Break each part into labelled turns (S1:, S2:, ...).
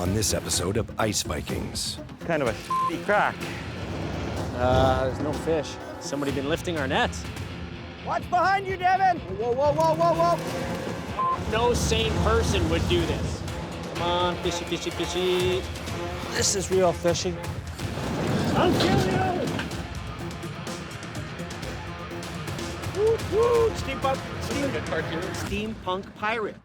S1: on this episode of Ice Vikings.
S2: Kind of a shitty crack.
S3: There's no fish. Somebody been lifting our nets.
S4: What's behind you, Devin? Whoa, whoa, whoa, whoa, whoa.
S3: No sane person would do this. Come on, fishy, fishy, fishy. This is real fishing.
S4: I'll kill you!
S3: Woo, steampunk pirate.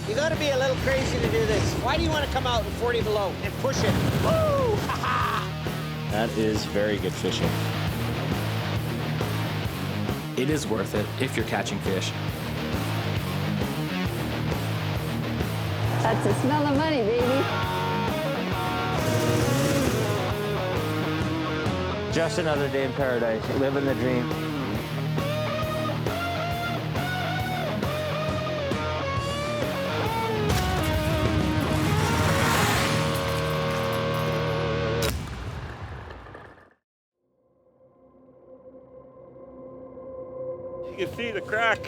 S4: You gotta be a little crazy to do this. Why do you want to come out in 40 below and push it? Woo!
S3: That is very good fishing.
S5: It is worth it if you're catching fish.
S6: That's the smell of money, baby.
S2: Just another day in paradise, living the dream. You can see the crack.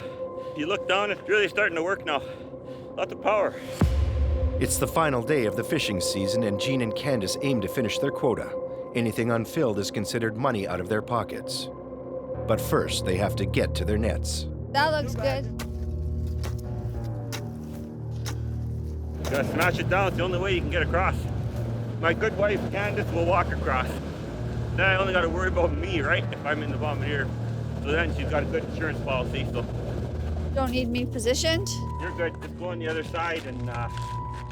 S2: If you look down, it's really starting to work now. Lots of power.
S1: It's the final day of the fishing season, and Jean and Candace aim to finish their quota. Anything unfilled is considered money out of their pockets. But first, they have to get to their nets.
S6: That looks good.
S2: You gotta smash it down. It's the only way you can get across. My good wife, Candace, will walk across. Then I only gotta worry about me, right? If I'm in the bombardier. So then she's got a good insurance policy, so
S6: Don't need me positioned.
S2: you're good. Just go on the other side and,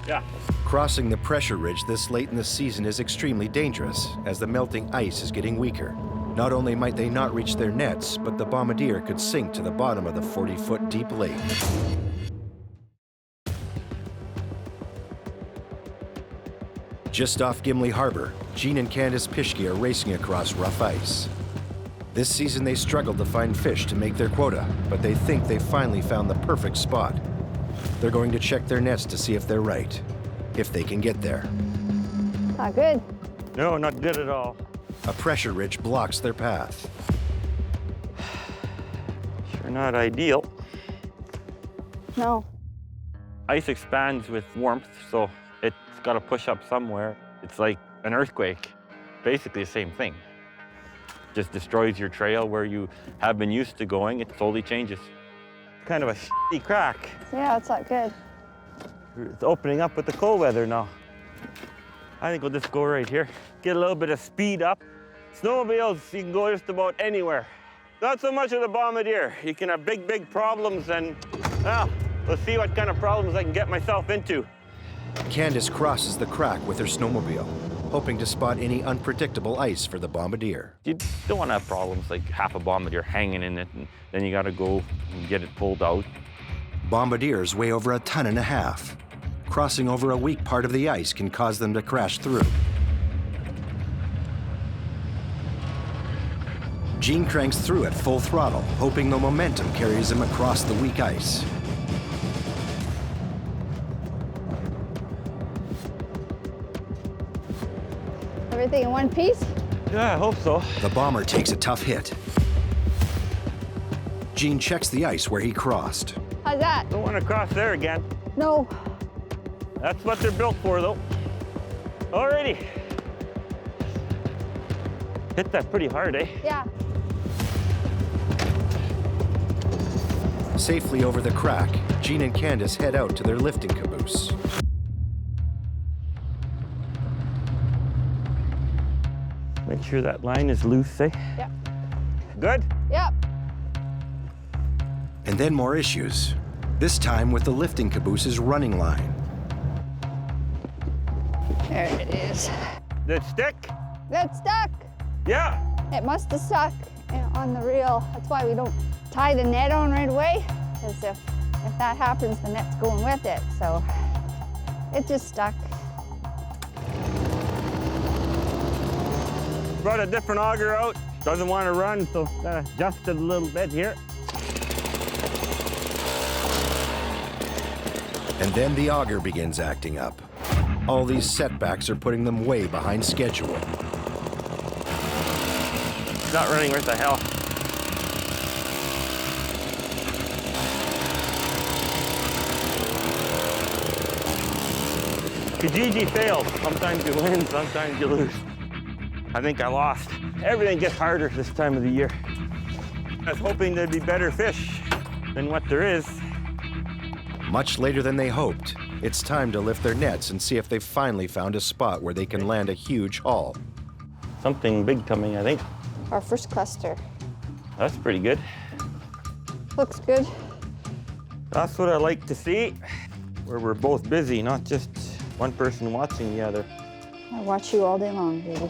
S2: yeah.
S1: Crossing the pressure ridge this late in the season is extremely dangerous, as the melting ice is getting weaker. Not only might they not reach their nets, but the bombardier could sink to the bottom of the 40-foot deep lake. Just off Gimli Harbor, Jean and Candace Pischke are racing across rough ice. This season they struggled to find fish to make their quota, but they think they finally found the perfect spot. They're going to check their nets to see if they're right, if they can get there.
S6: Not good.
S2: No, not good at all.
S1: A pressure ridge blocks their path.
S2: Sure not ideal.
S6: No.
S2: Ice expands with warmth, so it's got to push up somewhere. It's like an earthquake, basically the same thing. Just destroys your trail where you have been used to going. It slowly changes. Kind of a shitty crack.
S6: Yeah, it's not good.
S2: It's opening up with the cold weather now. I think we'll just go right here. Get a little bit of speed up. Snowmobiles, you can go just about anywhere. Not so much of the bombardier. You can have big, big problems, and well, let's see what kind of problems I can get myself into.
S1: Candace crosses the crack with her snowmobile, hoping to spot any unpredictable ice for the bombardier.
S2: You don't want to have problems like half a bombardier hanging in it, and then you got to go and get it pulled out.
S1: Bombardiers weigh over 1.5 tons. Crossing over a weak part of the ice can cause them to crash through. Jean cranks through at full throttle, hoping the momentum carries him across the weak ice.
S6: Everything in one piece?
S2: Yeah, I hope so.
S1: The bomber takes a tough hit. Jean checks the ice where he crossed.
S6: How's that?
S2: Don't want to cross there again.
S6: No.
S2: That's what they're built for, though. Alrighty. Hit that pretty hard, eh?
S6: Yeah.
S1: Safely over the crack, Jean and Candace head out to their lifting caboose.
S2: Make sure that line is loose, eh?
S6: Yep.
S2: Good?
S6: Yep.
S1: And then more issues. This time with the lifting caboose's running line.
S6: There it is.
S2: Did it stick?
S6: That's stuck.
S2: Yeah.
S6: It must have stuck on the reel. That's why we don't tie the net on right away, because if that happens, the net's going with it. So it just stuck.
S2: Brought a different auger out. Doesn't want to run, so adjusted a little bit here.
S1: And then the auger begins acting up. All these setbacks are putting them way behind schedule.
S2: It's not running worth the hell. Kijiji fails. Sometimes you win, sometimes you lose. I think I lost. Everything gets harder this time of the year. I was hoping there'd be better fish than what there is.
S1: Much later than they hoped, it's time to lift their nets and see if they've finally found a spot where they can land a huge haul.
S2: Something big coming, I think.
S6: Our first cluster.
S2: That's pretty good.
S6: Looks good.
S2: That's what I like to see, where we're both busy, not just one person watching the other.
S6: I watch you all day long, baby.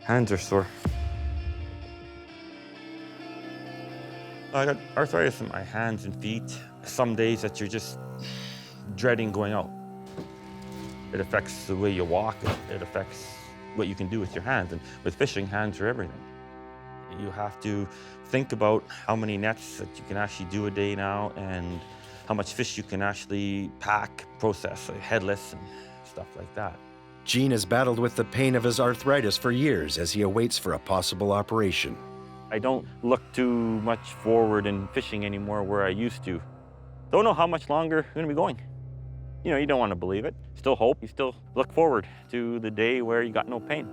S2: Hands are sore. I got arthritis in my hands and feet. Some days that you're just dreading going out. It affects the way you walk. It affects what you can do with your hands. And with fishing, hands are everything. You have to think about how many nets that you can actually do a day now and how much fish you can actually pack, process, like headless and stuff like that.
S1: Gene has battled with the pain of his arthritis for years as he awaits for a possible operation.
S2: I don't look too much forward in fishing anymore where I used to. Don't know how much longer I'm gonna be going. You know, you don't want to believe it. Still hope, you still look forward to the day where you got no pain.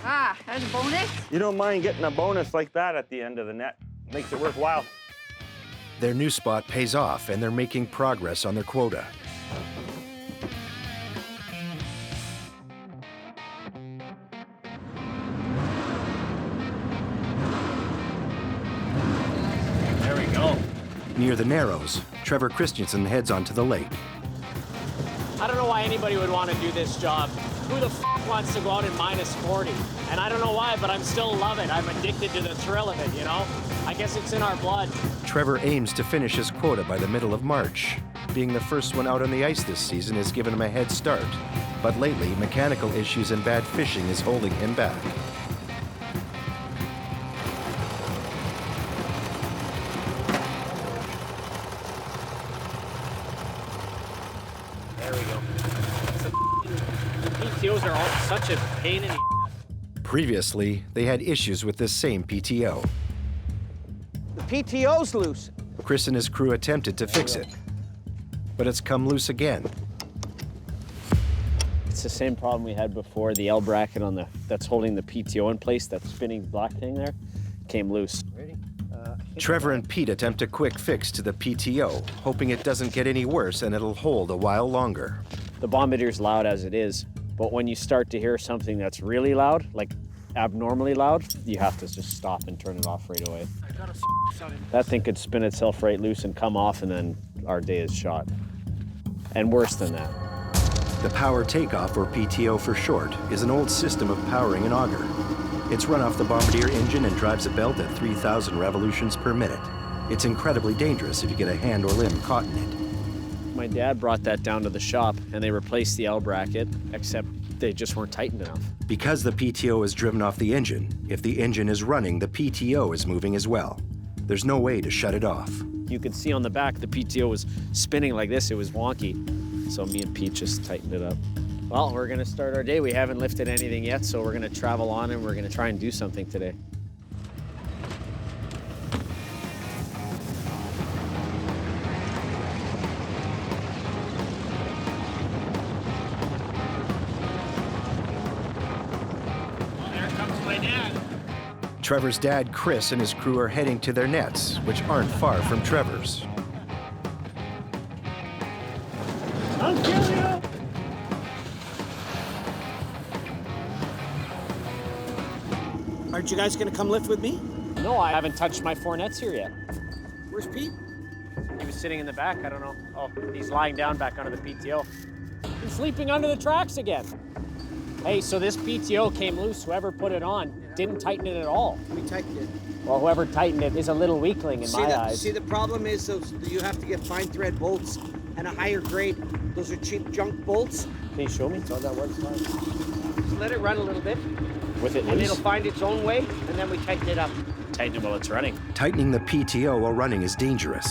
S6: Ah, that's a bonus.
S2: You don't mind getting a bonus like that at the end of the net. Makes it worthwhile.
S1: Their new spot pays off and they're making progress on their quota.
S3: There we go.
S1: Near the Narrows, Trevor Christensen heads onto the lake.
S3: I don't know why anybody would want to do this job. Who the f wants to go out in -40? And I don't know why, but I'm still love it. I'm addicted to the thrill of it, you know? I guess it's in our blood.
S1: Trevor aims to finish his quota by the middle of March. Being the first one out on the ice this season has given him a head start. But lately, mechanical issues and bad fishing is holding him back.
S3: There we go. PTOs are all such a pain in the ass.
S1: Previously, they had issues with this same PTO.
S4: The PTO's loose.
S1: Chris and his crew attempted to fix it, but it's come loose again.
S3: It's the same problem we had before. The L bracket on that's holding the PTO in place, that spinning black thing there, came loose.
S1: Trevor and Pete attempt a quick fix to the PTO, hoping it doesn't get any worse and it'll hold a while longer.
S3: The bombardier's loud as it is, but when you start to hear something that's really loud, like abnormally loud, you have to just stop and turn it off right away. That thing could spin itself right loose and come off, and then our day is shot. And worse than that.
S1: The power takeoff, or PTO for short, is an old system of powering an auger. It's run off the Bombardier engine and drives a belt at 3,000 revolutions per minute. It's incredibly dangerous if you get a hand or limb caught in it.
S3: My dad brought that down to the shop, and they replaced the L bracket, except they just weren't tightened enough.
S1: Because the PTO is driven off the engine, if the engine is running, the PTO is moving as well. There's no way to shut it off.
S3: You could see on the back the PTO was spinning like this. It was wonky. So me and Pete just tightened it up. Well, we're gonna start our day. We haven't lifted anything yet, so we're gonna travel on and we're gonna try and do something today. Well, there comes my dad.
S1: Trevor's dad, Chris, and his crew are heading to their nets, which aren't far from Trevor's.
S3: I'll kill you!
S4: Aren't you guys gonna come lift with me?
S3: No, I haven't touched my 4 nets here yet.
S4: Where's Pete?
S3: He was sitting in the back, I don't know. Oh, he's lying down back under the PTO. He's sleeping under the tracks again. Hey, so this PTO came loose. Whoever put it on didn't tighten it at all.
S4: We tightened it.
S3: Well, whoever tightened it is a little weakling in my eyes.
S4: See, the problem is you have to get fine thread bolts and a higher grade. Those are cheap junk bolts.
S3: Can you show me how that works?
S4: Just let it run a little bit,
S3: With it
S4: and
S3: loose?
S4: it'll find its own way, and then we tighten it up.
S3: Tighten it while it's running.
S1: Tightening the PTO while running is dangerous,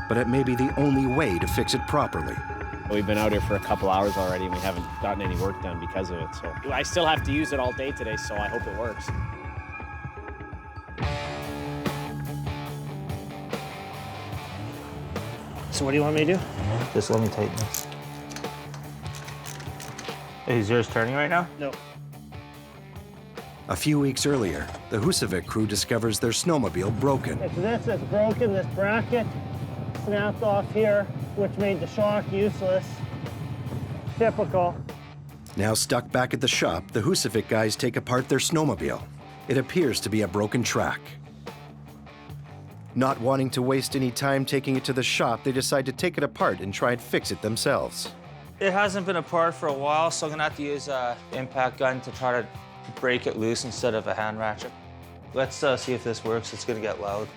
S1: but it may be the only way to fix it properly.
S3: We've been out here for a couple hours already, and we haven't gotten any work done because of it. So I still have to use it all day today, so I hope it works.
S7: So what do you want me to do?
S8: Just let me tighten this. Is yours turning right now?
S7: No.
S1: A few weeks earlier, the Husavik crew discovers their snowmobile broken.
S7: It's this that's broken, this bracket snapped off here, which made the shock useless. Typical.
S1: Now stuck back at the shop, the Husavik guys take apart their snowmobile. It appears to be a broken track. Not wanting to waste any time taking it to the shop, they decide to take it apart and try and fix it themselves.
S8: It hasn't been apart for a while, so I'm gonna have to use an impact gun to try to break it loose instead of a hand ratchet. Let's see if this works. It's gonna get loud.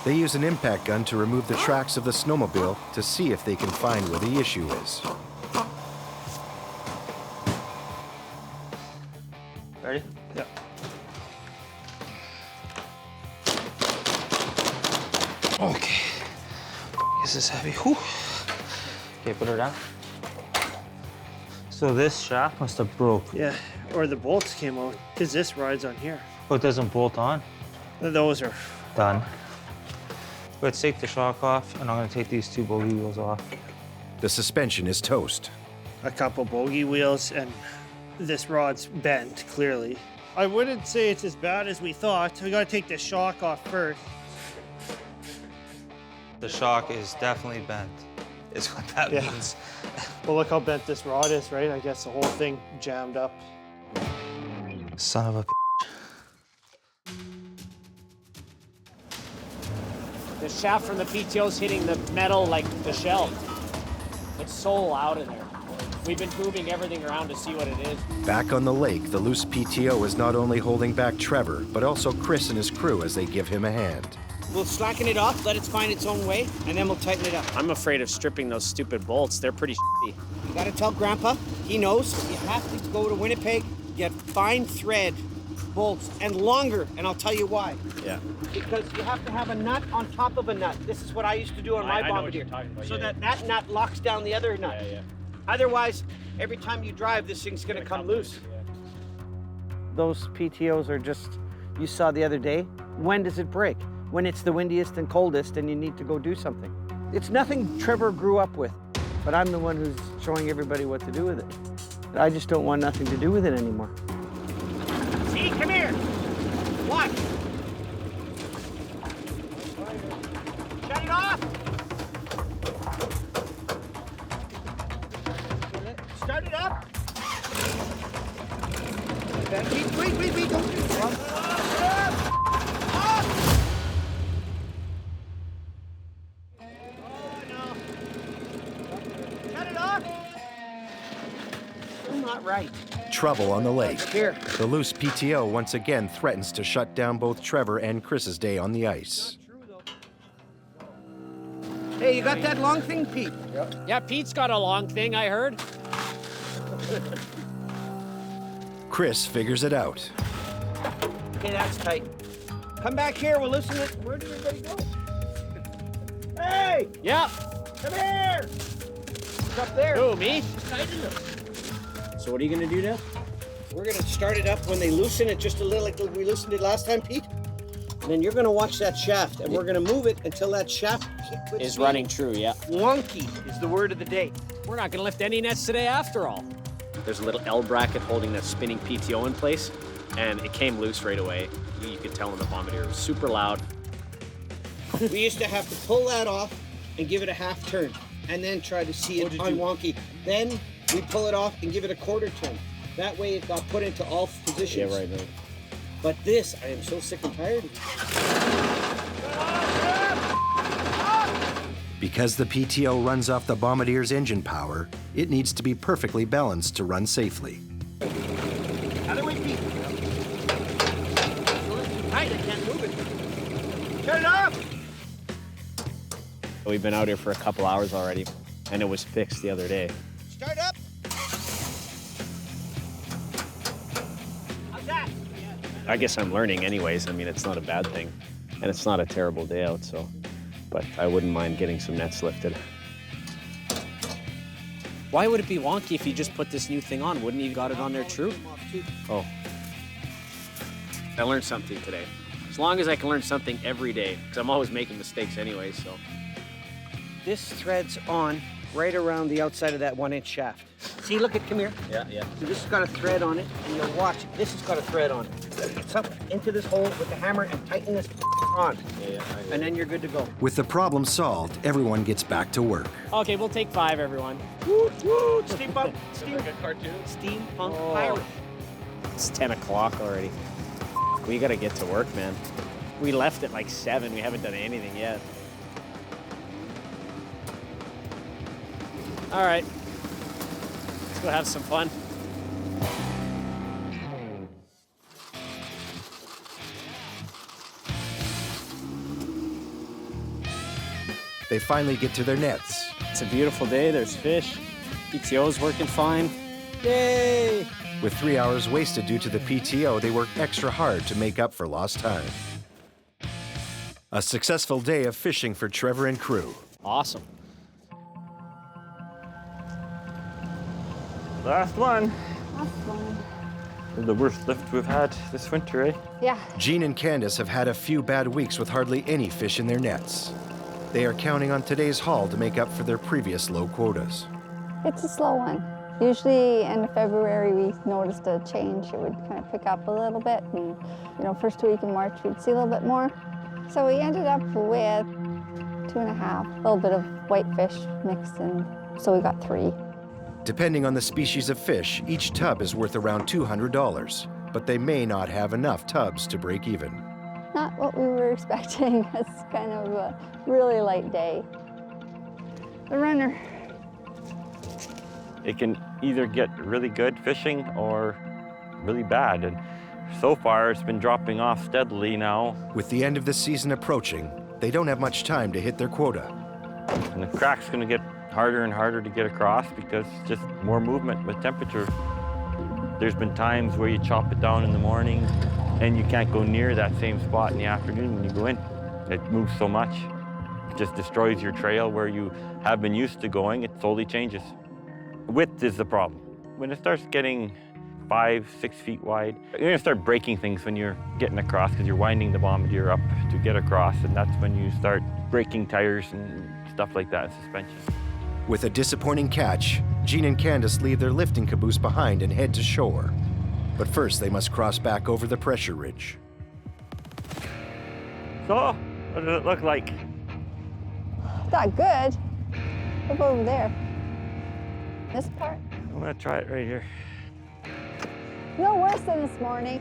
S1: They use an impact gun to remove the tracks of the snowmobile to see if they can find where the issue is.
S8: Ready?
S7: Yep.
S8: Okay. This is heavy. Whew. Okay, put her down. So this shaft must have broke.
S7: Yeah, or the bolts came out, because this rides on here.
S8: Oh, it doesn't bolt on?
S7: Those are...
S8: Done. Let's take the shock off, and I'm gonna take these 2 bogey wheels off.
S1: The suspension is toast.
S7: a couple bogey wheels, and this rod's bent, clearly. I wouldn't say it's as bad as we thought. We gotta take the shock off first.
S8: The shock is definitely bent, is what that means.
S7: Well, look how bent this rod is, right? I guess the whole thing jammed up.
S8: Son of a
S3: The shaft from the PTO's hitting the metal like the shell. It's so loud in there. We've been moving everything around to see what it is.
S1: Back on the lake, the loose PTO is not only holding back Trevor, but also Chris and his crew as they give him a hand.
S4: We'll slacken it off, let it find its own way, and then we'll tighten it up.
S3: I'm afraid of stripping those stupid bolts. They're pretty shitty.
S4: You gotta tell Grandpa, he knows, you have to go to Winnipeg, get fine thread bolts, and longer, and I'll tell you why.
S3: Yeah.
S4: Because you have to have a nut on top of a nut. This is what I used to do on my bombardier. So that nut locks down the other nut.
S3: Yeah.
S4: Otherwise, every time you drive, this thing's gonna come loose.
S9: Those PTOs are just, you saw the other day, when does it break? When it's the windiest and coldest and you need to go do something. It's nothing Trevor grew up with, but I'm the one who's showing everybody what to do with it. I just don't want nothing to do with it anymore.
S4: See, come here. Watch. Shut it off. Start it up. Wait, don't do that. Shut it off. Still not right.
S1: Trouble on the lake.
S4: Here.
S1: The loose PTO once again threatens to shut down both Trevor and Chris's day on the ice.
S4: Hey, you got that long thing, Pete?
S3: Yeah, Pete's got a long thing, I heard.
S1: Chris figures it out.
S4: Okay, that's tight. Come back here, we'll loosen it. Where did everybody go? Hey!
S3: Yeah.
S4: Come here! It's up there.
S3: Who, me?
S4: Tighten them.
S3: So what are you gonna do now?
S4: We're gonna start it up when they loosen it just a little like we loosened it last time, Pete. And then you're gonna watch that shaft, and we're gonna move it until that shaft
S3: Is running true, yeah.
S4: Wonky is the word of the day.
S3: We're not gonna lift any nets today after all. There's a little L bracket holding that spinning PTO in place, and it came loose right away. You could tell in the bombardier, it was super loud.
S4: We used to have to pull that off and give it a half turn, and then try to see it on wonky. Then we pull it off and give it a quarter turn. That way it got put into all positions.
S3: Yeah, right.
S4: But this, I am so sick and tired.
S1: Because the PTO runs off the bombardier's engine power, it needs to be perfectly balanced to run safely.
S4: Other way, Pete. Tight, I can't move it. Turn it off!
S3: We've been out here for a couple hours already, and it was fixed the other day.
S4: Start up. How's that?
S3: I guess I'm learning anyways. I mean, it's not a bad thing, and it's not a terrible day out, so. But I wouldn't mind getting some nets lifted. Why would it be wonky if you just put this new thing on? Wouldn't you got it on there true? Oh. I learned something today. As long as I can learn something every day, because I'm always making mistakes anyway, so.
S9: This thread's on right around the outside of that 1-inch shaft. See, look at, come here.
S3: Yeah, yeah.
S9: So this has got a thread on it, and you'll watch it. This has got a thread on it. It's up into this hole with the hammer and tighten this on.
S3: Yeah,
S9: and then you're good to go.
S1: With the problem solved, everyone gets back to work.
S3: Okay, we'll take 5, everyone.
S9: Woo, woo, steampunk, steampunk pirate.
S3: It's 10 o'clock already. We gotta get to work, man. We left at like 7. We haven't done anything yet. All right, let's go have some fun.
S1: They finally get to their nets.
S3: It's a beautiful day, there's fish. PTO's working fine. Yay!
S1: With 3 hours wasted due to the PTO, they work extra hard to make up for lost time. A successful day of fishing for Trevor and crew.
S3: Awesome.
S2: Last one.
S6: That's fun.
S2: The worst lift we've had this winter, eh?
S6: Yeah.
S1: Jean and Candace have had a few bad weeks with hardly any fish in their nets. They are counting on today's haul to make up for their previous low quotas.
S6: It's a slow one. Usually end of February we noticed a change. It would kind of pick up a little bit, and first week in March we'd see a little bit more. So we ended up with 2.5, a little bit of whitefish mixed in, so we got 3.
S1: Depending on the species of fish, each tub is worth around $200, but they may not have enough tubs to break even.
S6: Not what we were expecting. It's kind of a really light day. The runner.
S2: It can either get really good fishing or really bad. And so far, it's been dropping off steadily now.
S1: With the end of the season approaching, they don't have much time to hit their quota.
S2: And the crack's going to get harder and harder to get across because just more movement with temperature. There's been times where you chop it down in the morning and you can't go near that same spot in the afternoon when you go in. It moves so much. It just destroys your trail where you have been used to going. It slowly changes. Width is the problem. When it starts getting 5, 6 feet wide, you're going to start breaking things when you're getting across because you're winding the bombardier up to get across, and that's when you start breaking tires and stuff like that in suspension.
S1: With a disappointing catch, Jean and Candace leave their lifting caboose behind and head to shore. But first, they must cross back over the pressure ridge.
S2: So, what does it look like?
S6: Not good. Look over there. This part?
S2: I'm going to try it right here.
S6: No worse than this morning.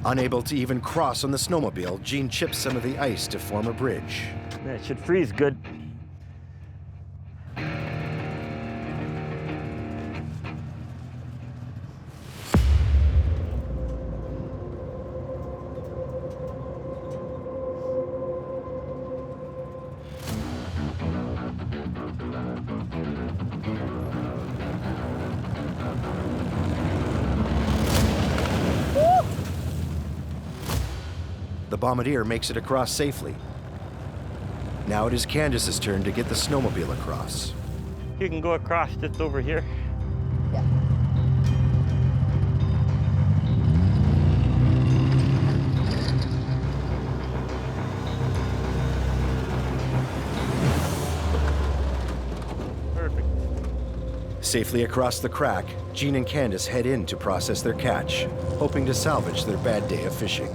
S1: Unable to even cross on the snowmobile, Jean chips some of the ice to form a bridge.
S2: It should freeze good.
S1: The bombardier makes it across safely. Now it is Candace's turn to get the snowmobile across.
S2: You can go across just over here.
S6: Yeah.
S2: Perfect.
S1: Safely across the crack, Jean and Candace head in to process their catch, hoping to salvage their bad day of fishing.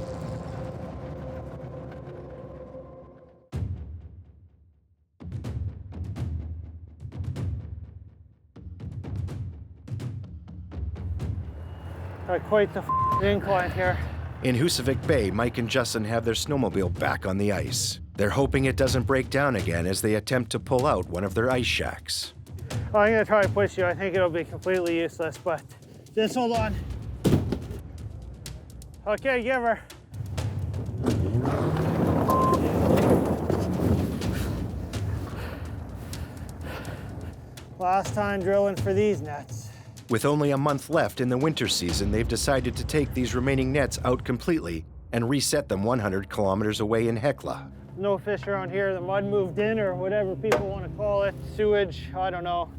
S7: Got quite the incline here.
S1: In Husavik Bay, Mike and Justin have their snowmobile back on the ice. They're hoping it doesn't break down again as they attempt to pull out one of their ice shacks.
S7: Oh, I'm gonna try to push you. I think it'll be completely useless, but just hold on. Okay, give her. Last time drilling for these nets.
S1: With only a month left in the winter season, they've decided to take these remaining nets out completely and reset them 100 kilometers away in Hekla.
S7: No fish around here. The mud moved in, or whatever people want to call it. Sewage, I don't know.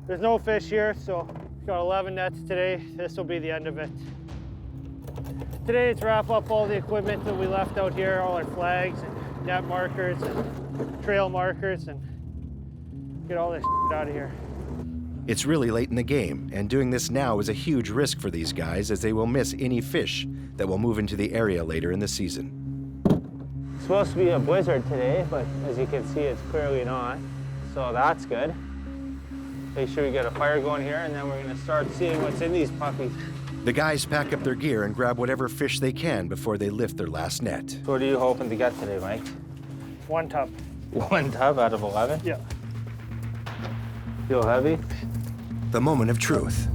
S7: There's no fish here, so got 11 nets today. This will be the end of it. Today it's wrap up all the equipment that we left out here, all our flags and net markers and trail markers, and Get all this out of here.
S1: It's really late in the game, and doing this now is a huge risk for these guys as they will miss any fish that will move into the area later in the season.
S2: It's supposed to be a blizzard today, but as you can see, it's clearly not. So that's good. Make sure we get a fire going here, and then we're gonna start seeing what's in these puppies.
S1: The guys pack up their gear and grab whatever fish they can before they lift their last net.
S2: So what are you hoping to get today, Mike?
S7: 1 tub.
S2: 1 tub out of 11?
S7: Yeah.
S2: Feel heavy?
S1: The moment of truth.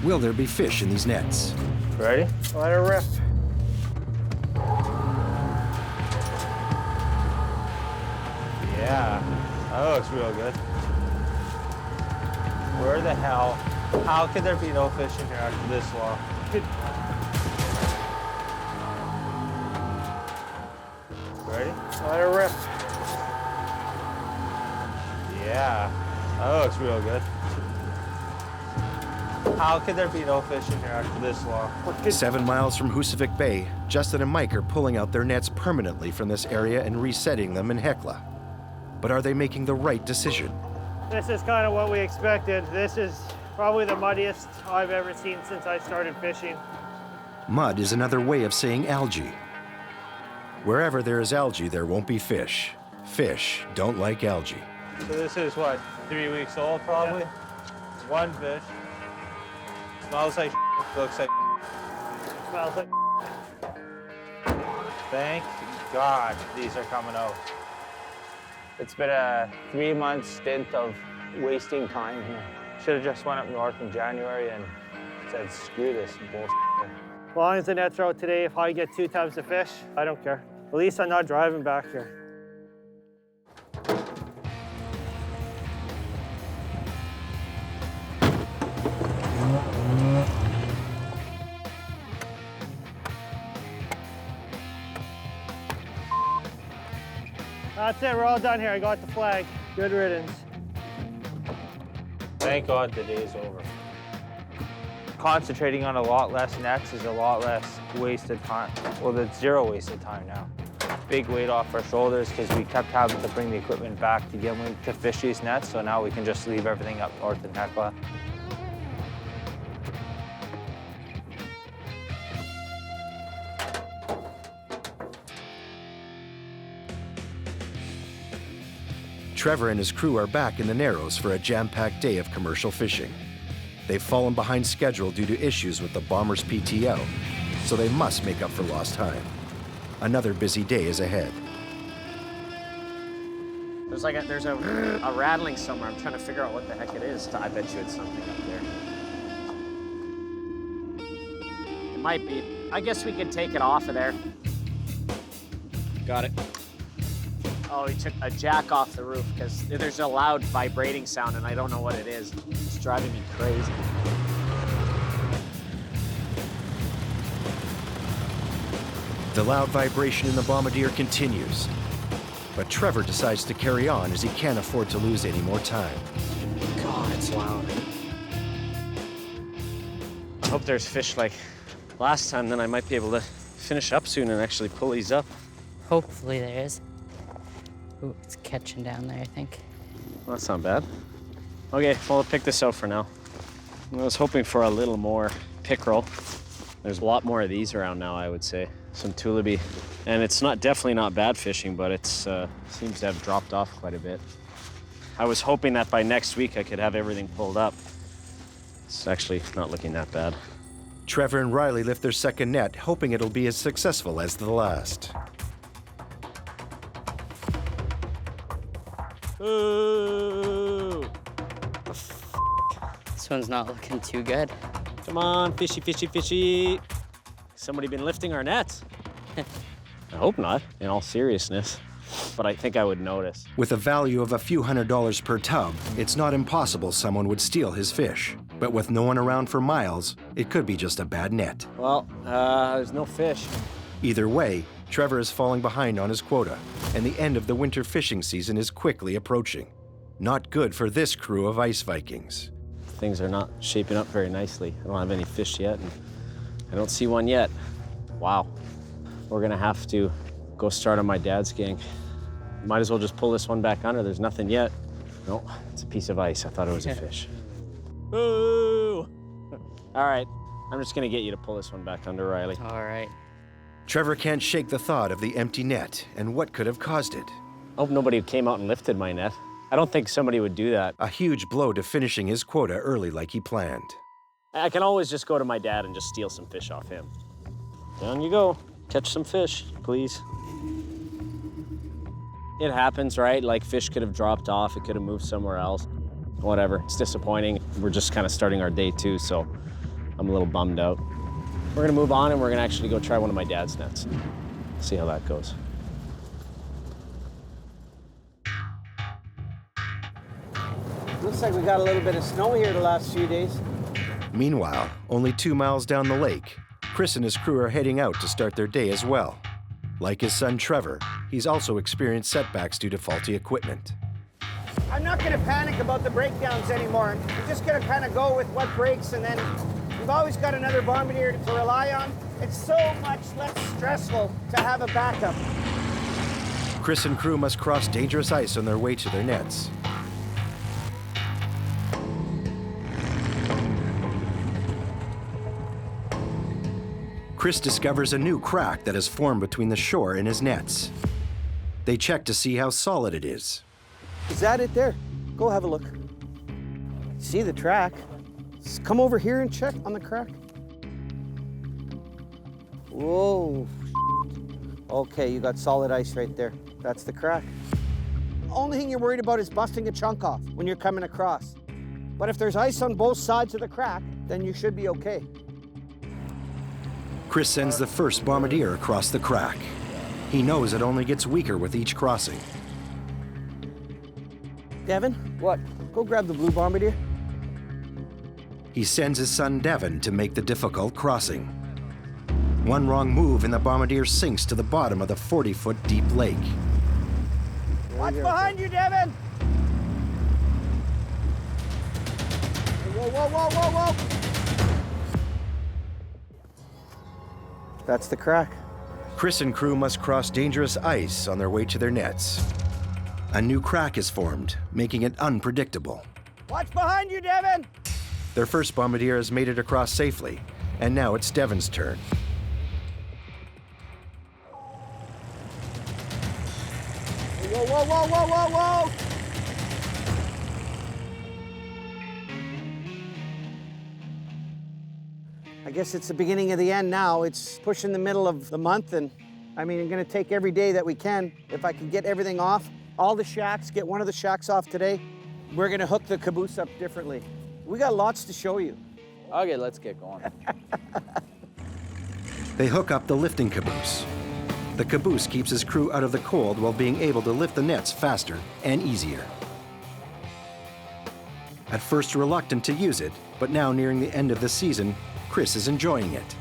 S1: Will there be fish in these nets?
S2: Ready?
S7: Let her rip.
S2: Yeah, that looks real good. Where the hell? How could there be no fish in here after this long? Ready?
S7: Let her rip.
S2: Yeah, that looks real good. How could there be no fish in here after this long?
S1: 7 miles from Husavik Bay, Justin and Mike are pulling out their nets permanently from this area and resetting them in Hekla. But are they making the right decision?
S7: This is kind of what we expected. This is probably the muddiest I've ever seen since I started fishing.
S1: Mud is another way of saying algae. Wherever there is algae, there won't be fish. Fish don't like algae.
S2: So this is what, 3 weeks old probably?
S7: Yeah.
S2: 1 fish. Smells like looks like
S7: Smells like
S2: Thank God these are coming out. It's been a 3-month stint of wasting time here. Should have just went up north in January and said, screw this bullshit.
S7: As long as the nets are out today, if I get 2 tubs of fish, I don't care. At least I'm not driving back here. That's it, we're all done here. I got the flag. Good riddance.
S2: Thank God the day's over. Concentrating on a lot less nets is a lot less wasted time. Well, there's 0 wasted time now. Big weight off our shoulders because we kept having to bring the equipment back to Gimli to fish these nets, so now we can just leave everything up north in Hekla.
S1: Trevor and his crew are back in the Narrows for a jam-packed day of commercial fishing. They've fallen behind schedule due to issues with the Bombers PTO, so they must make up for lost time. Another busy day is ahead.
S3: There's a rattling somewhere. I'm trying to figure out what the heck it is. I bet you it's something up there. It might be. I guess we could take it off of there. Got it. Oh, he took a jack off the roof because there's a loud vibrating sound and I don't know what it is. It's driving me crazy.
S1: The loud vibration in the bombardier continues, but Trevor decides to carry on as he can't afford to lose any more time.
S3: God, it's loud. I hope there's fish like last time, then I might be able to finish up soon and actually pull these up.
S10: Hopefully there is. Ooh, it's catching down there, I think.
S3: Well, that's not bad. Okay, well, I'll pick this out for now. I was hoping for a little more pickerel. There's a lot more of these around now, I would say. Some tulibi. And it's definitely not bad fishing, but it seems to have dropped off quite a bit. I was hoping that by next week I could have everything pulled up. It's actually not looking that bad.
S1: Trevor and Riley lift their second net, hoping it'll be as successful as the last.
S3: Ooh.
S10: This one's not looking too good.
S3: Come on, fishy, fishy, fishy. Somebody been lifting our nets? I hope not, in all seriousness. But I think I would notice.
S1: With a value of a few $100s per tub, it's not impossible someone would steal his fish. But with no one around for miles, it could be just a bad net.
S3: Well, there's no fish.
S1: Either way, Trevor is falling behind on his quota, and the end of the winter fishing season is quickly approaching. Not good for this crew of ice Vikings.
S3: Things are not shaping up very nicely. I don't have any fish yet, and I don't see one yet. Wow. We're gonna have to go start on my dad's gang. Might as well just pull this one back under. There's nothing yet. No, it's a piece of ice. I thought it was a fish. Ooh! All right, I'm just gonna get you to pull this one back under, Riley.
S10: All right.
S1: Trevor can't shake the thought of the empty net and what could have caused it.
S3: I hope nobody came out and lifted my net. I don't think somebody would do that.
S1: A huge blow to finishing his quota early like he planned.
S3: I can always just go to my dad and just steal some fish off him. Down you go. Catch some fish, please. It happens, right? Like fish could have dropped off, it could have moved somewhere else. Whatever, it's disappointing. We're just kind of starting our day too, so I'm a little bummed out. We're gonna move on and we're gonna actually go try one of my dad's nets. See how that goes.
S9: Looks like we got a little bit of snow here the last few days.
S1: Meanwhile, only 2 miles down the lake, Chris and his crew are heading out to start their day as well. Like his son Trevor, he's also experienced setbacks due to faulty equipment.
S9: I'm not gonna panic about the breakdowns anymore. I'm just gonna kind of go with what breaks, and then we've always got another bombardier to rely on. It's so much less stressful to have a backup.
S1: Chris and crew must cross dangerous ice on their way to their nets. Chris discovers a new crack that has formed between the shore and his nets. They check to see how solid it is.
S9: Is that it there? Go have a look. See the track? Just come over here and check on the crack. Whoa. Okay, you got solid ice right there. That's the crack. Only thing you're worried about is busting a chunk off when you're coming across. But if there's ice on both sides of the crack, then you should be okay.
S1: Chris sends the first bombardier across the crack. He knows it only gets weaker with each crossing.
S9: Devin? What? Go grab the blue bombardier.
S1: He sends his son Devin to make the difficult crossing. One wrong move and the bombardier sinks to the bottom of the 40-foot deep lake.
S9: Watch behind you, Devin! Whoa, whoa, whoa, whoa, whoa! That's the crack.
S1: Chris and crew must cross dangerous ice on their way to their nets. A new crack is formed, making it unpredictable.
S9: Watch behind you, Devin!
S1: Their first bombardier has made it across safely, and now it's Devin's turn.
S9: Whoa, whoa, whoa, whoa, whoa, whoa! I guess it's the beginning of the end now. It's pushing the middle of the month, and I mean, I'm gonna take every day that we can. If I can get everything off, all the shacks, get one of the shacks off today, we're gonna hook the caboose up differently. We got lots to show you.
S5: Okay, let's get going.
S1: They hook up the lifting caboose. The caboose keeps his crew out of the cold while being able to lift the nets faster and easier. At first reluctant to use it, but now nearing the end of the season, Chris is enjoying it.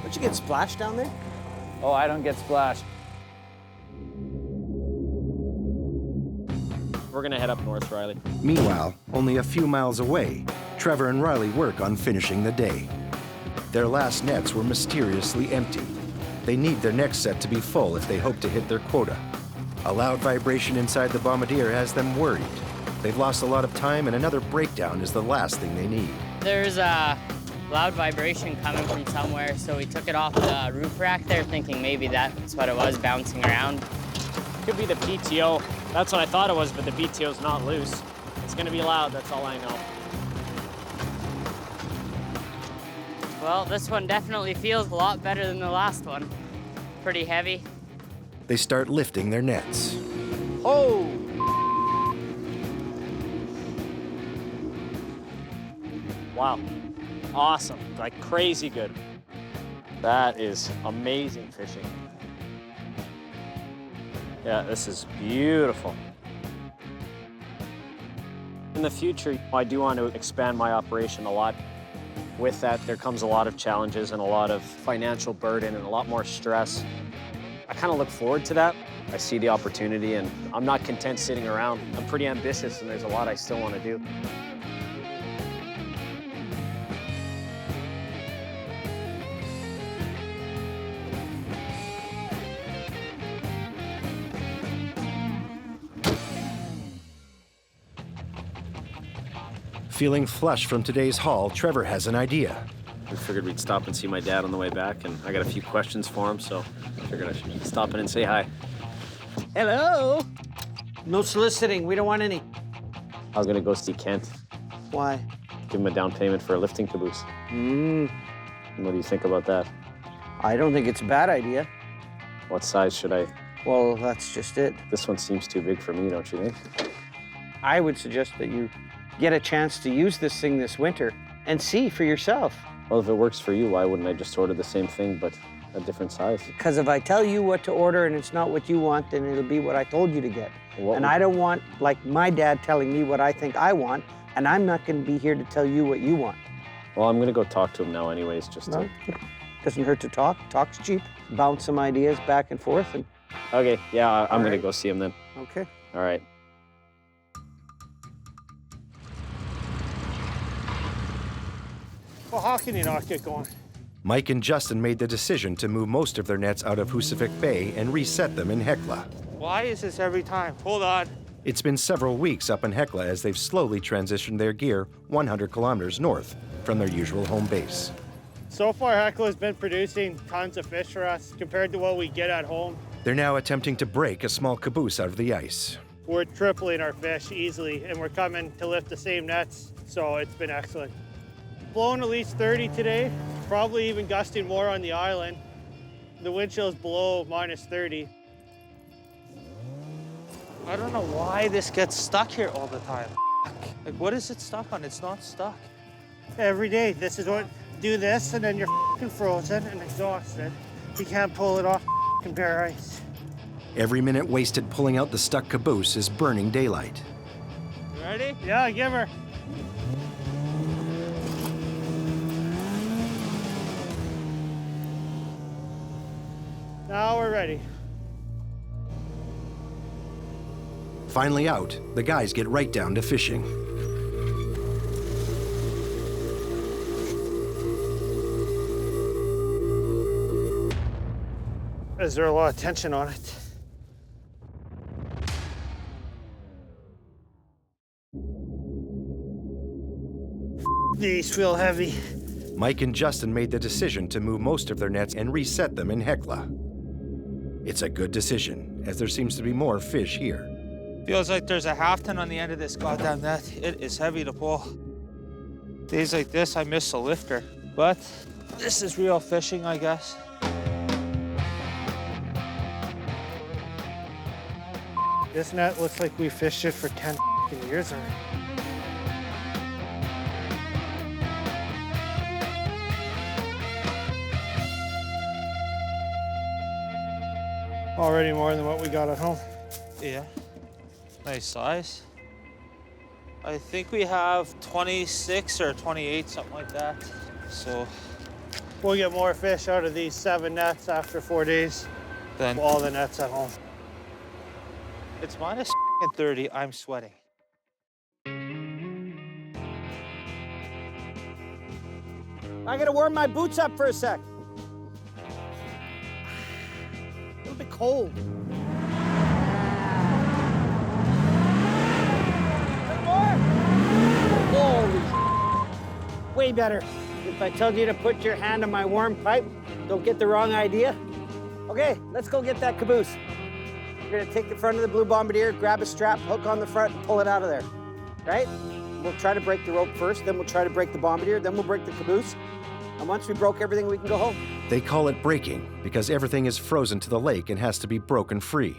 S9: Don't you get splashed down there?
S5: Oh, I don't get splashed.
S3: We're gonna head up north, Riley.
S1: Meanwhile, only a few miles away, Trevor and Riley work on finishing the day. Their last nets were mysteriously empty. They need their next set to be full if they hope to hit their quota. A loud vibration inside the bombardier has them worried. They've lost a lot of time, and another breakdown is the last thing they need.
S10: There's a loud vibration coming from somewhere, so we took it off the roof rack there, thinking maybe that's what it was, bouncing around.
S3: Could be the PTO. That's what I thought it was, but the PTO's not loose. It's gonna be loud, that's all I know.
S10: Well, this one definitely feels a lot better than the last one. Pretty heavy.
S1: They start lifting their nets.
S9: Oh!
S3: Wow, awesome, like crazy good. That is amazing fishing. Yeah, this is beautiful. In the future, I do want to expand my operation a lot. With that, there comes a lot of challenges and a lot of financial burden and a lot more stress. I kind of look forward to that. I see the opportunity, and I'm not content sitting around. I'm pretty ambitious, and there's a lot I still want to do.
S1: Feeling flushed from today's haul, Trevor has an idea.
S3: We figured we'd stop and see my dad on the way back, and I got a few questions for him, so I figured I should stop in and say hi.
S9: Hello? No soliciting. We don't want any.
S3: I was gonna go see Kent,
S9: Why?
S3: give him a down payment for a lifting caboose. What do you think about that?
S9: I don't think it's a bad idea.
S3: What size should I?
S9: Well, that's just it.
S3: This one seems too big for me, don't you think?
S9: I would suggest that you get a chance to use this thing this winter and see for yourself.
S3: Well, if it works for you, why wouldn't I just order the same thing but a different size?
S9: Because if I tell you what to order and it's not what you want, then it'll be what I told you to get. And I don't want, like, my dad telling me what I think I want, and I'm not going to be here to tell you what you want.
S3: Well, I'm gonna go talk to him now anyways, just
S9: No,
S3: to...
S9: doesn't hurt to talk. Talk's cheap. Bounce some ideas back and forth. And
S3: Okay, yeah, I'm gonna
S9: right.
S3: go see him then.
S9: okay.
S3: All right.
S7: Well, how can you not get going?
S1: Mike and Justin made the decision to move most of their nets out of Husavik Bay and reset them in Hekla.
S7: Why is this every time? Hold on.
S1: It's been several weeks up in Hekla as they've slowly transitioned their gear 100 kilometers north from their usual home base.
S7: So far, Hekla's been producing tons of fish for us compared to what we get at home.
S1: They're now attempting to break a small caboose out of the ice.
S7: We're tripling our fish easily, and we're coming to lift the same nets, so it's been excellent. Blowing at least 30 today, probably even gusting more on the island. The wind chill's below minus 30. I don't know why this gets stuck here all the time. Like, what is it stuck on? It's not stuck. Every day, this is what, do this, and then you're frozen and exhausted. You can't pull it off bare ice.
S1: Every minute wasted pulling out the stuck caboose is burning daylight.
S7: You ready? Yeah, give her. Now we're ready.
S1: Finally out, the guys get right down to fishing.
S7: Is there a lot of tension on it? These feel heavy.
S1: Mike and Justin made the decision to move most of their nets and reset them in Hekla. It's a good decision, as there seems to be more fish here.
S8: Feels like there's a half ton on the end of this goddamn net. It is heavy to pull. Days like this, I miss a lifter. But this is real fishing, I guess.
S7: This net looks like we fished it for 10 years already. Already more than what we got at home.
S8: Yeah, nice size. I think we have 26 or 28, something like that. So
S7: We'll get more fish out of these 7 nets after 4 days.
S8: then
S7: All the nets at home.
S8: it's minus 30, I'm sweating.
S9: I gotta warm my boots up for a sec. A little bit cold. Holy, way better. If I told you to put your hand on my warm pipe, don't get the wrong idea. Okay, let's go get that caboose. You're gonna take the front of the blue bombardier, grab a strap, hook on the front, and pull it out of there, right? We'll try to break the rope first, then we'll try to break the bombardier, then we'll break the caboose. And once we broke everything, we can go home.
S1: They call it breaking because everything is frozen to the lake and has to be broken free.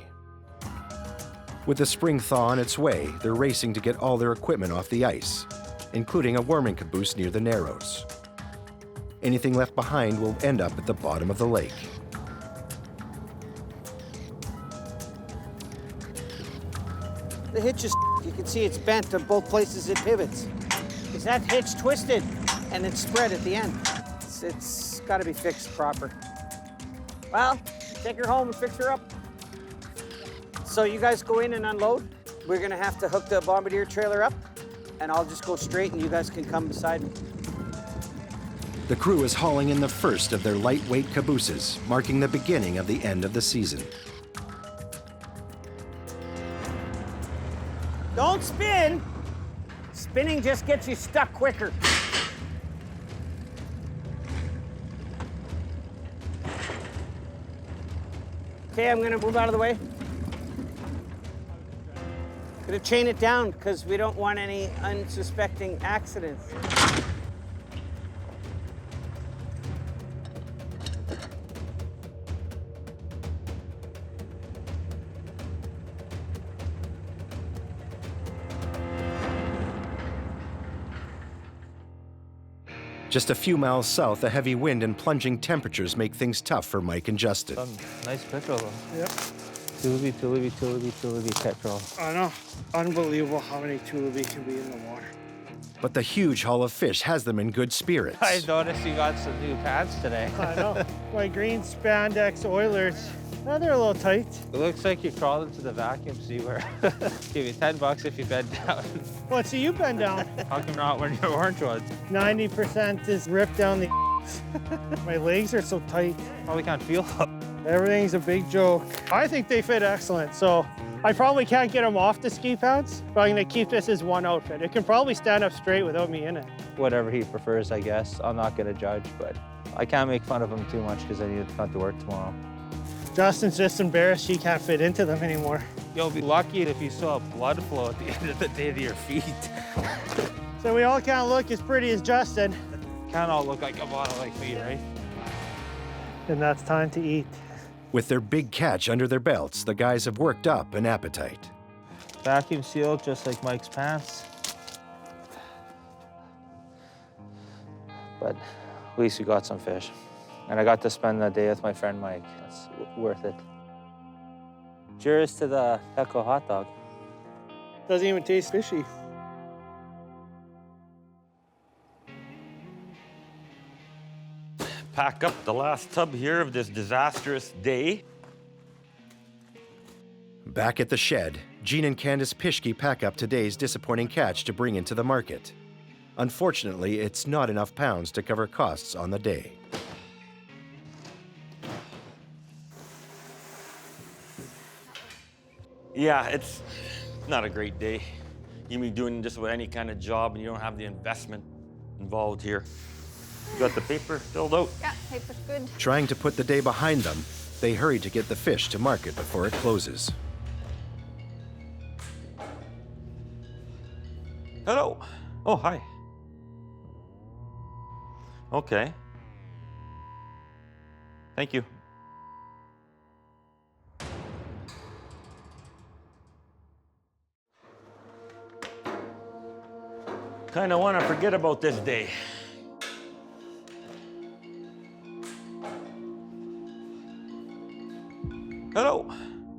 S1: With the spring thaw on its way, they're racing to get all their equipment off the ice, including a worming caboose near the Narrows. Anything left behind will end up at the bottom of the lake.
S9: The hitch is, you can see it's bent on both places it pivots. Is that hitch twisted and it's spread at the end? It's got to be fixed proper. Well, take her home and fix her up. So you guys go in and unload. We're gonna have to hook the bombardier trailer up, and I'll just go straight and you guys can come beside me.
S1: The crew is hauling in the first of their lightweight cabooses, marking the beginning of the end of the season.
S9: Don't spin! Spinning just gets you stuck quicker. Okay, I'm gonna move out of the way. Gonna chain it down because we don't want any unsuspecting accidents.
S1: Just a few miles south, a heavy wind and plunging temperatures make things tough for Mike and Justin.
S8: Nice petrol though.
S7: Yep.
S8: Tulubi petrol.
S7: I know. Unbelievable how many tulubi can be in the water.
S1: But the huge haul of fish has them in good spirits.
S8: I noticed you got some new pants today.
S7: I know. My green spandex Oilers, they're a little tight.
S8: It looks like you crawled into the vacuum sewer. Give you $10 if you bend down.
S7: What, so you bend down?
S8: How come not when you're orange ones?
S7: 90% is ripped down the My legs are so tight.
S8: Probably can't feel up.
S7: Everything's a big joke. I think they fit excellent, so I probably can't get them off the ski pants, but I'm gonna keep this as one outfit. It can probably stand up straight without me in it.
S8: Whatever he prefers, I guess. I'm not gonna judge, but I can't make fun of him too much because I need to come to work tomorrow.
S7: Justin's just embarrassed she can't fit into them anymore.
S8: You'll be lucky if you saw blood flow at the end of the day to your feet.
S7: So we all can't look as pretty as Justin.
S8: Can't all look like a model like me, right?
S7: And that's time to eat.
S1: With their big catch under their belts, the guys have worked up an appetite.
S8: Vacuum sealed, just like Mike's pants. But at least we got some fish. And I got to spend the day with my friend Mike. That's worth it. Cheers to the Echo hot dog.
S7: Doesn't even taste fishy.
S2: Pack up the last tub here of this disastrous day.
S1: Back at the shed, Gene and Candace Pischke pack up today's disappointing catch to bring into the market. Unfortunately, it's not enough pounds to cover costs on the day.
S2: Yeah, it's not a great day. You be doing just about any kind of job and you don't have the investment involved here. You got the paper filled out?
S6: Yeah, paper's good.
S1: Trying to put the day behind them, they hurry to get the fish to market before it closes.
S2: Hello. Oh, hi. Okay. Thank you. Kind of want to forget about this day. Hello.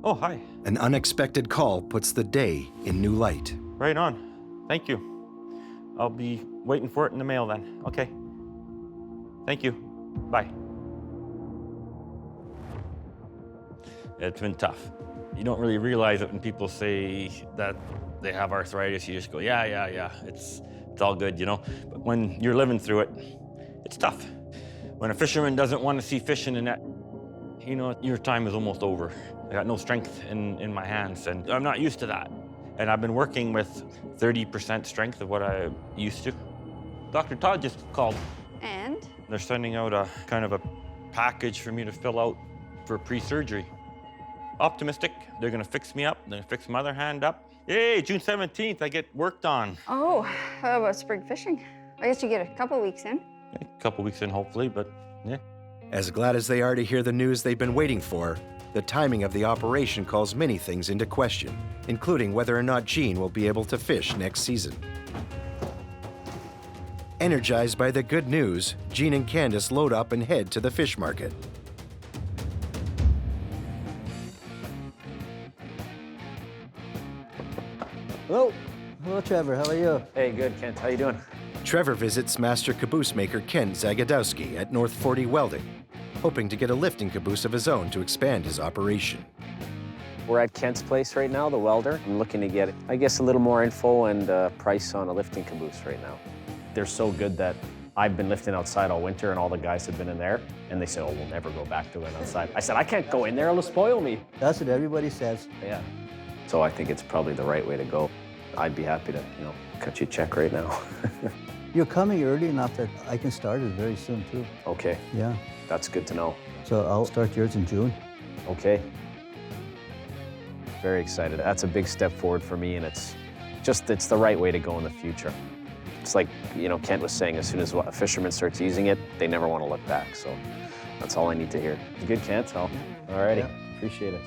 S2: Oh, hi.
S1: An unexpected call puts the day in new light.
S2: Right on. Thank you. I'll be waiting for it in the mail then. Okay. Thank you. Bye. It's been tough. You don't really realize it when people say that they have arthritis. You just go, yeah. It's all good, you know? But when you're living through it, it's tough. When a fisherman doesn't want to see fish in the net, you know, your time is almost over. I got no strength in my hands, and I'm not used to that. And I've been working with 30% strength of what I used to. Dr. Todd just called.
S6: And?
S2: They're sending out a kind of a package for me to fill out for pre-surgery. Optimistic, they're gonna fix me up, they're gonna fix my other hand up. Yay, June 17th, I get worked on.
S6: Oh, how about spring fishing? I guess you get a couple weeks in.
S2: A couple weeks in, hopefully, but yeah.
S1: As glad as they are to hear the news they've been waiting for, the timing of the operation calls many things into question, including whether or not Gene will be able to fish next season. Energized by the good news, Gene and Candace load up and head to the fish market.
S11: Hello. Hello, Trevor. How are you?
S3: Hey, good, Kent. How you doing?
S1: Trevor visits master caboose maker Ken Zagadowski at North 40 Welding, hoping to get a lifting caboose of his own to expand his operation.
S3: We're at Kent's place right now, the welder. I'm looking to get, I guess, a little more info and price on a lifting caboose right now. They're so good that I've been lifting outside all winter and all the guys have been in there and they say, oh, we'll never go back to it outside. I said, I can't go in there, it'll spoil me.
S11: That's what everybody says.
S3: Yeah. So I think it's probably the right way to go. I'd be happy to, cut you a check right now.
S11: You're coming early enough that I can start it very soon too.
S3: Okay,
S11: Yeah.
S3: that's good to know.
S11: So I'll start yours in June.
S3: Okay. Very excited. That's a big step forward for me, and it's the right way to go in the future. It's like, Kent was saying, as soon as a fisherman starts using it, they never want to look back. So that's all I need to hear. Good, Kent. All righty.
S11: Yeah.
S3: Appreciate it.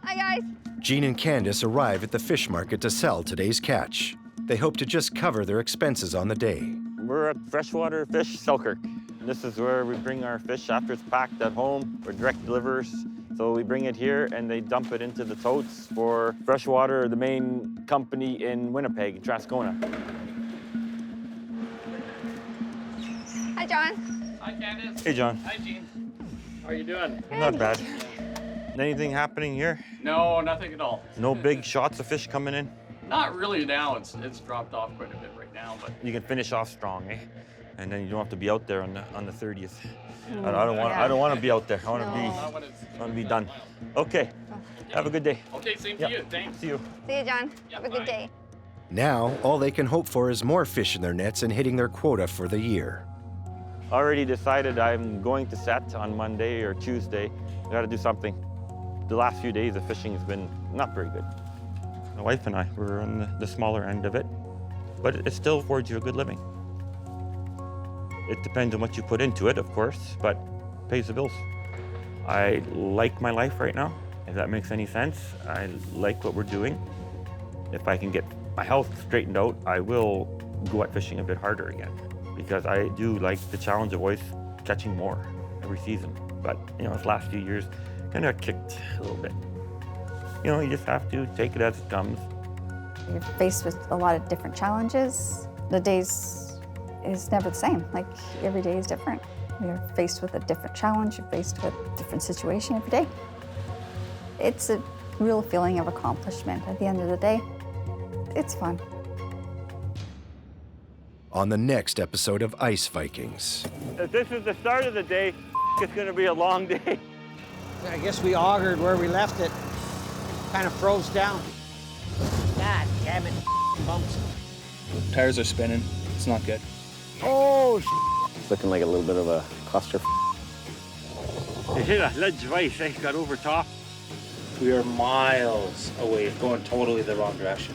S6: Hi, guys.
S1: Jean and Candace arrive at the fish market to sell today's catch. They hope to just cover their expenses on the day.
S2: We're at Freshwater Fish Selkirk. This is where we bring our fish after it's packed at home. We're direct delivers. So we bring it here and they dump it into the totes for Freshwater, the main company in Winnipeg, Transcona.
S6: Hi, John.
S10: Hi, Candace.
S2: Hey, John.
S10: Hi, Jean. How are you doing?
S2: Not bad. Anything happening here?
S10: No, nothing at all.
S2: No big shots of fish coming in?
S10: Not really now. It's dropped off quite a bit right now, but
S2: You can finish off strong, eh? And then you don't have to be out there on the 30th.
S6: Mm,
S2: I don't want to be out there. I want to
S10: not when it's...
S2: be done. Okay. Have a good day.
S10: Okay, same
S2: Yep.
S10: to you. Thanks.
S2: See you.
S6: See you, John.
S10: Yeah,
S6: Have a good
S10: bye.
S6: day.
S1: Now, all they can hope for is more fish in their nets and hitting their quota for the year.
S2: Already decided I'm going to set on Monday or Tuesday. I got to do something. The last few days of fishing has been not very good. My wife and I were on the smaller end of it, but it still affords you a good living. It depends on what you put into it, of course, but it pays the bills. I like my life right now, if that makes any sense. I like what we're doing. If I can get my health straightened out, I will go out fishing a bit harder again, because I do like the challenge of always catching more every season. But, this last few years kind of kicked a little bit. You just have to take it as it comes.
S6: You're faced with a lot of different challenges. The days is never the same. Like, every day is different. You're faced with a different challenge. You're faced with a different situation every day. It's a real feeling of accomplishment at the end of the day. It's fun.
S1: On the next episode of Ice Vikings.
S2: If this is the start of the day, it's going to be a long day.
S9: I guess we augured where we left it. Kind of froze down. God damn it, bumps.
S5: Tires are spinning. It's not good.
S9: Oh,
S3: It's looking like a little bit of a cluster.
S2: They hit a ledge of ice, got over top.
S8: We are miles away, going totally the wrong direction.